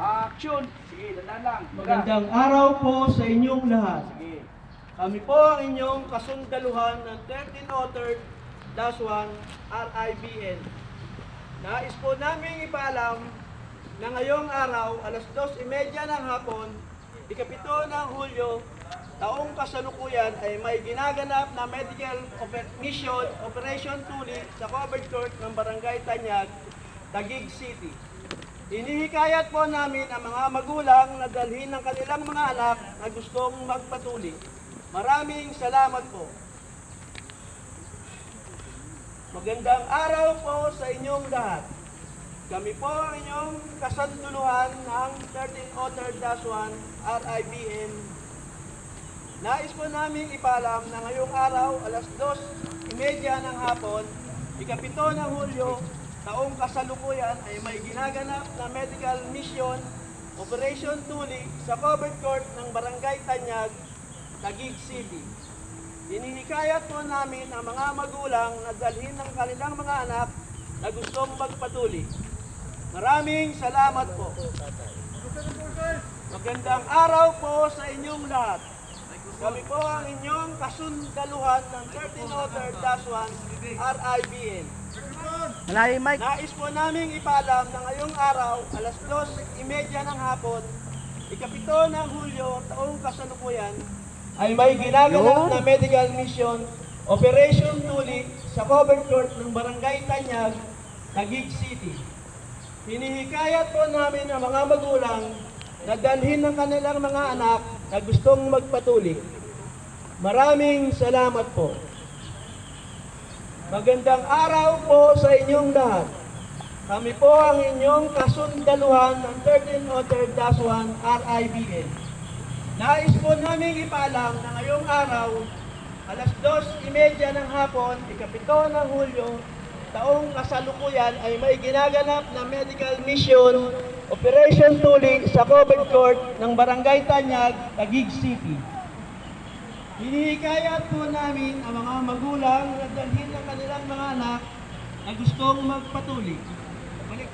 Action! Sige, dandan lang. Magandang araw po sa inyong lahat. Sige. Kami po ang inyong kasundaluhan ng 13 Authored -1 RIBN. Nais po namin ipaalam na ngayong araw, alas 2:30 ng hapon, ikapito ng Hulyo, taong kasalukuyan ay may ginaganap na medical mission Operation Tuli sa covered court ng Barangay Tanyag, Taguig City. Inihikayat po namin ang mga magulang na dalhin ng kanilang mga anak na gustong magpatuli. Maraming salamat po. Magandang araw po sa inyong lahat. Kami po ang inyong kasanduluhan ng 13 Authored -1 RIBN. Nais po namin ipaalam na ngayong araw, alas 2:30 ng hapon, ikapito ng Hulyo, taong kasalukuyan ay may ginaganap na medical mission Operation Tuli sa covered court ng Barangay Tanyag, Taguig City. Hinihikayat po namin ang mga magulang na dalhin ng kanilang mga anak na gustong magpatuli. Maraming salamat po. Magandang araw po sa inyong lahat. Kami po ang inyong kasundaluhan ng 13 Authored -1 RIBN. Nais po namin ipaalam na ngayong araw, alas 2:30 ng hapon, ikapito ng Hulyo, taong kasalukuyan, ay may ginaganap na medical mission Operation Tuli sa covered court ng Barangay Tanyag, Taguig City. Hinihikayat po namin ang mga magulang na dalhin ng kanilang mga anak na gustong magpatuli. Maraming salamat po. Magandang araw po sa inyong lahat. Kami po ang inyong kasundaluhan ng 13 Authored -1 RIBN. Nais po namin ipaalam na ngayong araw, alas 2:30 ng hapon, ikapito ng Hulyo, taong kasalukuyan ay may ginaganap na medical mission Operation Tuli sa covered court ng Barangay Tanyag, Taguig City. Hinihikayat po namin ang mga magulang na dalhin ng kanilang mga anak na gustong magpatuli. Balik.